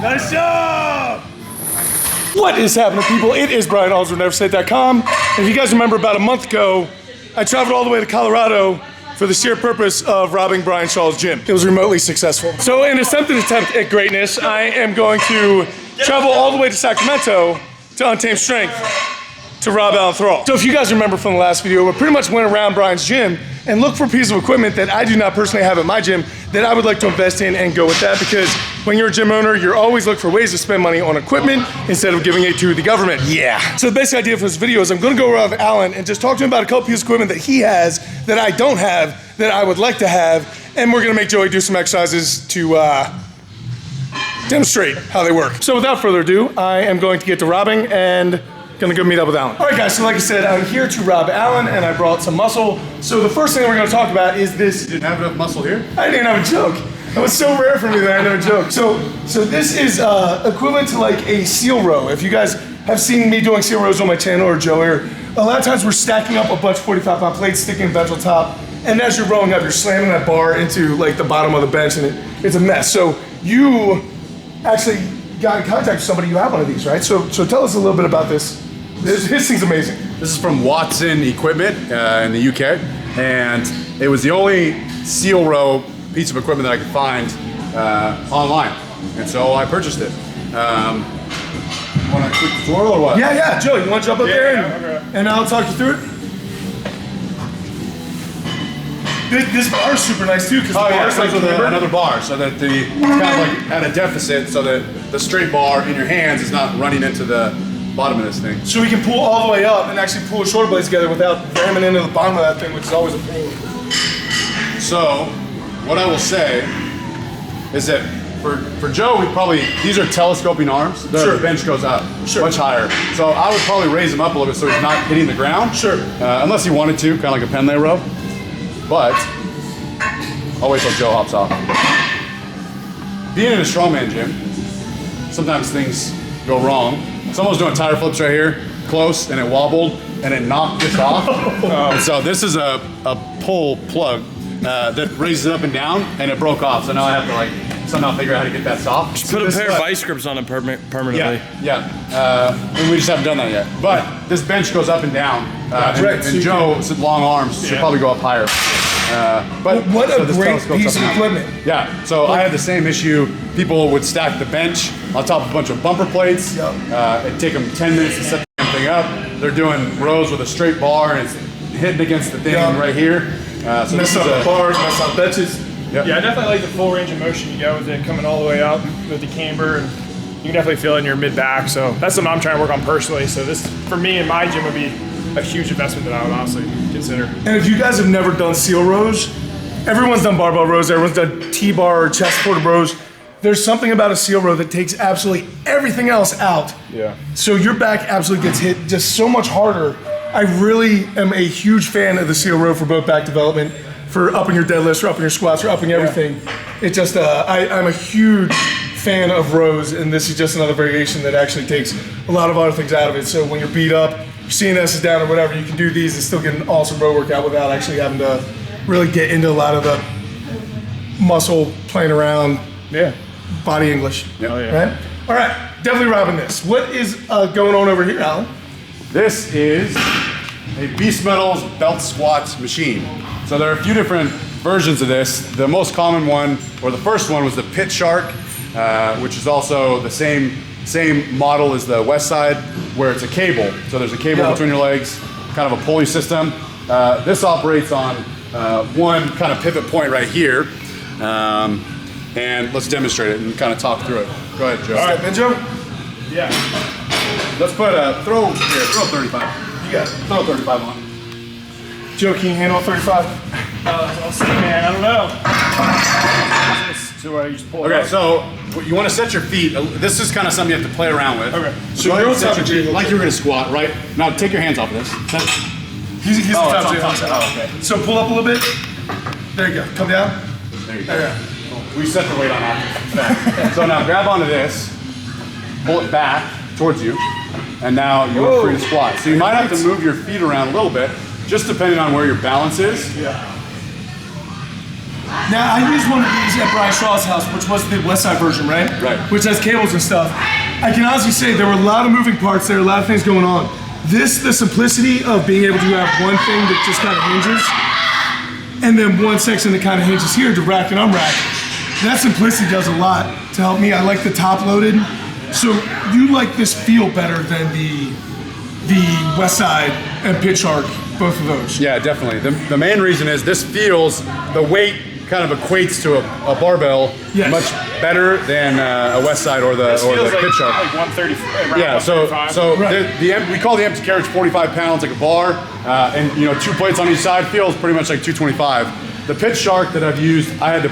Nice job! What is happening, people? It is Brian, Alsruhe, NEVERsate.com. And if you guys remember, about a month ago, I traveled all the way to Colorado for the sheer purpose of robbing Brian Shaw's gym. It was remotely successful. So in a attempted attempt at greatness, I am going to travel all the way to Sacramento to Untamed Strength to rob Alan Thrall. So if you guys remember from the last video, we pretty much went around Brian's gym and looked for a piece of equipment that I do not personally have at my gym that I would like to invest in and go with that, because when you're a gym owner, you're always looking for ways to spend money on equipment instead of giving it to the government. Yeah. So the basic idea for this video is I'm gonna go around with Alan and just talk to him about a couple pieces of equipment that he has that I don't have, that I would like to have, and we're gonna make Joey do some exercises to demonstrate how they work. So without further ado, I am going to get to robbing and gonna go meet up with Alan. All right, guys, so like I said, I'm here to rob Alan, and I brought some muscle. So the first thing we're gonna talk about is this. You didn't have enough muscle here? I didn't have a joke. That was so rare for me that I never joke. So this is equivalent to like a seal row. If you guys have seen me doing seal rows on my channel or Joey, or a lot of times we're stacking up a bunch of 45-pound plates, sticking a bench on top, and as you're rowing up, you're slamming that bar into like the bottom of the bench, and it's a mess. So you actually got in contact with somebody who had one of these, right? So tell us a little bit about this. This thing's amazing. This is from Watson Equipment in the UK, and it was the only seal row piece of equipment that I could find online, and so I purchased it. Want a quick tutorial or what? Yeah, Joe, you want to jump up there and I'll talk you through it? This bar is super nice too, because the bar is like another bar, so that it's kind of like at a deficit, so that the straight bar in your hands is not running into the bottom of this thing. So we can pull all the way up and actually pull the shoulder blades together without ramming into the bottom of that thing, which is always a pain. So, what I will say is that for Joe, these are telescoping arms. The bench goes up much higher. So I would probably raise him up a little bit so he's not hitting the ground. Unless he wanted to, kind of like a pen lay row. But I'll wait till Joe hops off. Being in a strongman gym, sometimes things go wrong. Someone's doing tire flips right here, close, and it wobbled, and it knocked this off. And so this is a pull plug that raises it up and down, and it broke off. So now I have to like somehow figure out how to get that soft. Just put a pair of vice grips on it permanently. And we just haven't done that yet. But this bench goes up and down, and Joe's long arms should probably go up higher. But what a great piece of equipment. Yeah, so I had the same issue. People would stack the bench on top of a bunch of bumper plates. It'd take them 10 minutes to set the thing up. They're doing rows with a straight bar, and it's hitting against the thing right here. So mess up the bars, mess up benches. Yeah, I definitely like the full range of motion you get with it coming all the way up with the camber, and you can definitely feel it in your mid-back. So that's something I'm trying to work on personally. So this, for me in my gym, would be a huge investment that I would honestly consider. And if you guys have never done seal rows, everyone's done barbell rows, everyone's done T-bar or chest supported rows. There's something about a seal row that takes absolutely everything else out. Yeah. So your back absolutely gets hit just so much harder. I really am a huge fan of the seal row for both back development, for upping your deadlifts, for upping your squats, for upping everything. It just, I'm a huge fan of rows, and this is just another variation that actually takes a lot of other things out of it. So when you're beat up, your CNS is down or whatever, you can do these and still get an awesome row workout without actually having to really get into a lot of the muscle playing around. Body English. Right? All right, definitely robbing this. What is going on over here, Alan? This is a Beast Metals belt squat machine. So there are a few different versions of this. The most common one, or the first one, was the Pit Shark, which is also the same model as the West Side, where it's a cable. So there's a cable between your legs, kind of a pulley system. This operates on one kind of pivot point right here. And let's demonstrate it and kind of talk through it. Go ahead, Joe. All right, Benjo. Yeah. Let's put throw 35. You got it. Throw 35 on. Joe, can you handle 35? I'll see, man. I don't know. So I just pull it up. So you want to set your feet. This is kind of something you have to play around with. Okay. So you're on top of Jay. Like you were going to squat, right? Now take your hands off of this. He's on top of Jay. Oh, okay. So pull up a little bit. There you go. Come down. There you go. We set the weight on that. So now grab onto this, pull it back towards you, and now you're free to squat. So you might have to move your feet around a little bit, just depending on where your balance is. Yeah, I used one of these at Brian Shaw's house, which was the West Side version, right? Right. Which has cables and stuff. I can honestly say there were a lot of moving parts there, a lot of things going on. The simplicity of being able to have one thing that just kind of hinges, and then one section that kind of hinges here to rack and unrack. That simplicity does a lot to help me. I like the top loaded. So you like this feel better than the West Side and Pit Shark, both of those. Yeah, definitely. The main reason is this feels, the weight kind of equates to a barbell much better than a West Side or the Pit Shark. Like 130. Yeah, so we call the empty carriage 45 pounds, like a bar, and 2 plates on each side feels pretty much like 225. The Pit Shark that I've used, you have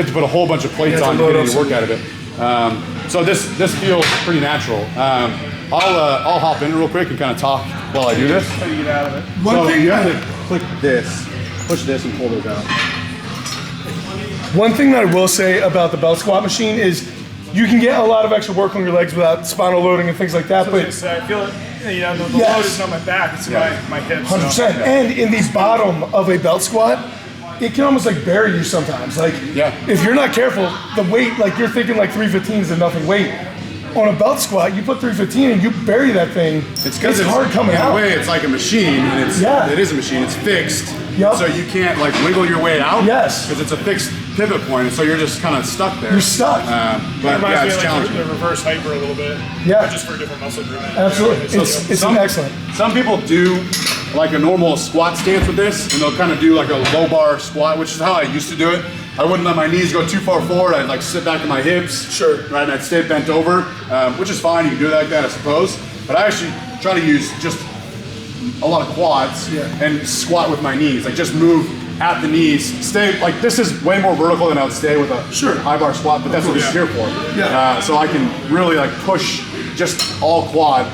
to put a whole bunch of plates on to get any work out of it. So this feels pretty natural. I'll hop in real quick and kind of talk while I do this. How do you get out of it? One thing you have to click this, push this, and pull those out. One thing that I will say about the belt squat machine is you can get a lot of extra work on your legs without spinal loading and things like that. But I feel it. The load isn't on my back; it's my hips. 100%. And in the bottom of a belt squat, it can almost like bury you sometimes. Like if you're not careful, the weight, like you're thinking like 315s is nothing weight. On a belt squat, you put 315 and you bury that thing. It's hard coming out. In a way, it's like a machine, and it is a machine. It's fixed, so you can't like wiggle your way out. Yes, because it's a fixed pivot point, and so you're just kind of stuck there. You're stuck. But yeah, it's challenging. The reverse hyper a little bit. Yeah, just for a different muscle group. Absolutely, it's excellent. Some people do like a normal squat stance with this, and they'll kind of do like a low bar squat, which is how I used to do it. I wouldn't let my knees go too far forward. I'd like sit back in my hips. Sure. Right, and I'd stay bent over, which is fine. You can do it like that, I suppose. But I actually try to use just a lot of quads and squat with my knees. Like just move at the knees. Stay, like this is way more vertical than I would stay with a high bar squat, but that's what it's here for. So I can really like push just all quad.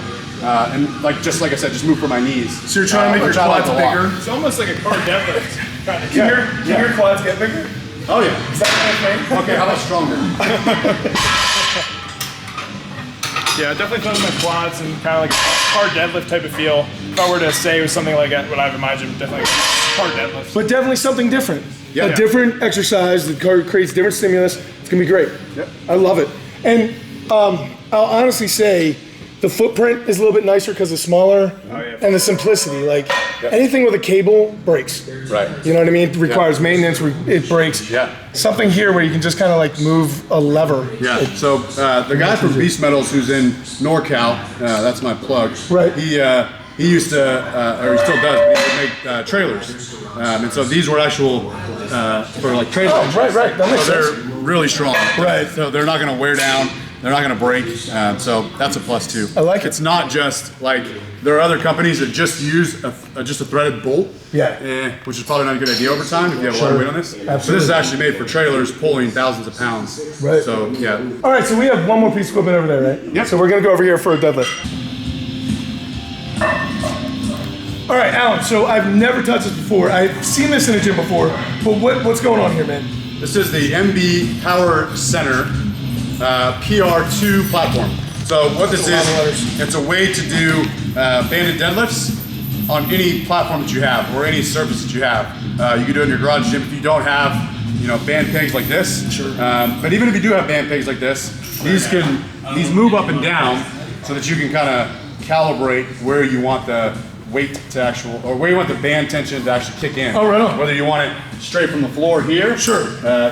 And like I said, just move for my knees. So you're trying to make your quads bigger? It's almost like a car deadlift. Can your quads get bigger? Oh yeah. Is that kind of thing? Okay, how about stronger? Yeah, definitely feeling my quads and kind of like a hard deadlift type of feel. If I were to say it was something like what I have in my gym, definitely hard deadlift. But definitely something different. A different exercise that creates different stimulus. It's gonna be great. Yep. I love it. And I'll honestly say the footprint is a little bit nicer because it's smaller, and the simplicity. Like anything with a cable breaks. Right. You know what I mean? It requires maintenance. It breaks. Yeah. Something here where you can just kind of like move a lever. Yeah. So the guy from Beast Metals, who's in NorCal, that's my plug. Right. He used to, or he still does, but he would make trailers, and so these were actual for like trailers. Oh, right. That makes sense. They're really strong. Right. So they're not going to wear down. They're not going to break, so that's a plus too. I like it. It's not just like there are other companies that just use just a threaded bolt, which is probably not a good idea over time if you have a lot of weight on this. Absolutely. So this is actually made for trailers pulling thousands of pounds. Right. So yeah. All right, so we have one more piece of equipment over there, right? Yep. So we're gonna go over here for a deadlift. All right, Alan. So I've never touched this before. I've seen this in a gym before, but what's going on here, man? This is the MB Power Center PR2 platform. So what this is, it's a way to do banded deadlifts on any platform that you have or any surface that you have. You can do it in your garage gym if you don't have, band pegs like this. Sure. But even if you do have band pegs like this, these move up and down so that you can kind of calibrate where you want the weight to or where you want the band tension to actually kick in. Oh, right on. Whether you want it straight from the floor here. Sure.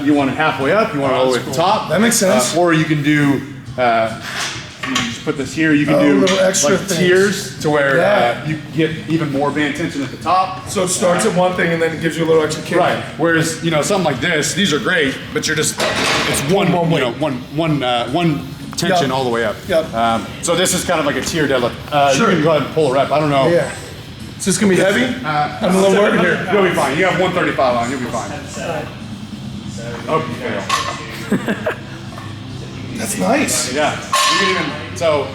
You want it halfway up, you want it all the way at the top. That makes sense. Or you can do, you just put this here, you can do little extra like things. Tiers to where you get even more band tension at the top. So it starts at one thing and then it gives you a little extra kick. Right. Whereas, something like this, these are great, but you're just, it's one tension all the way up. Yep. So this is kind of like a tier deadlift. You can go ahead and pull a rep. I don't know. Yeah. Is this gonna be heavy? I'm a little worried here. You'll be fine. You have 135 on. You'll be fine. Okay. That's nice. Yeah.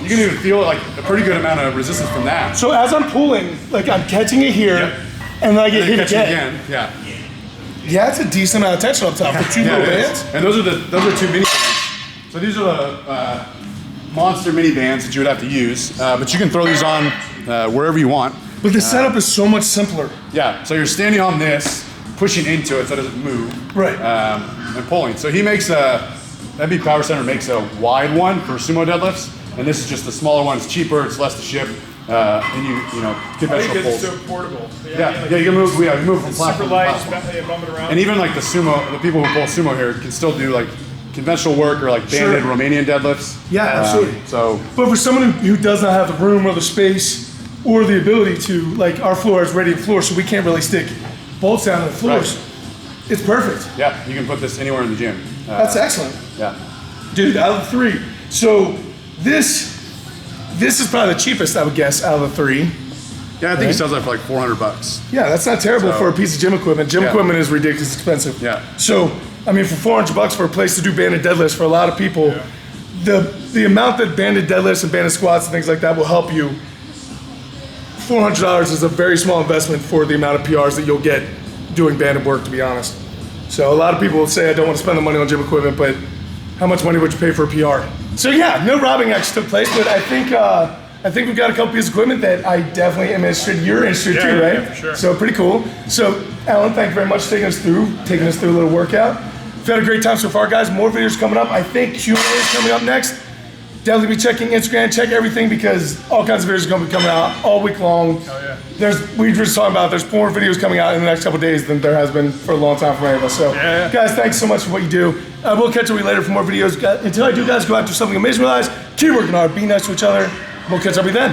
You can even feel like a pretty good amount of resistance from that. So as I'm pulling, like I'm catching it here, and then I get hit again. Yeah. Yeah, it's a decent amount of tension up top for two little bands. And those are two mini bands. So these are the monster mini bands that you would have to use, but you can throw these on wherever you want. But the setup is so much simpler. Yeah, so you're standing on this, pushing into it so it doesn't move. Right. And pulling. So he makes MB Power Center makes a wide one for sumo deadlifts, and this is just the smaller one. It's cheaper, it's less to ship, and you know, conventional pulls. It's so portable. Yeah, you can move. Yeah, you move from platform super light, to platform. bump it around. And even like the people who pull sumo here can still do like conventional work or like banded Romanian deadlifts. Yeah, absolutely. So, but for someone who does not have the room or the space or the ability to, like our floor is radiant floor, so we can't really stick bolts down the floors. Right. It's perfect. yeah, you can put this anywhere in the gym. That's excellent. Yeah. Dude, out of the 3. So this is probably the cheapest, I would guess, out of the 3. Yeah, I think he sells that for like $400. Yeah, that's not terrible for a piece of gym equipment. Gym equipment is ridiculously expensive. Yeah. So, I mean, for $400 for a place to do banded deadlifts for a lot of people, the amount that banded deadlifts and banded squats and things like that will help you, $400 is a very small investment for the amount of PRs that you'll get doing banded work, to be honest. So a lot of people will say, I don't want to spend the money on gym equipment, but how much money would you pay for a PR? So yeah, no robbing actually took place, but I think we've got a couple pieces of equipment that I definitely am interested. You're interested too, right? Yeah, for sure. So pretty cool. So Alan, thank you very much for taking us through a little workout. We've had a great time so far, guys. More videos coming up. I think Q&A is coming up next. Definitely be checking Instagram, check everything, because all kinds of videos are going to be coming out all week long. Oh yeah. We were just talking about there's more videos coming out in the next couple of days than there has been for a long time for any of us. So guys, thanks so much for what you do. We'll catch up with you later for more videos. Until I do, guys, go out and do something amazing with your lives. Keep working hard, be nice to each other. We'll catch up with you then.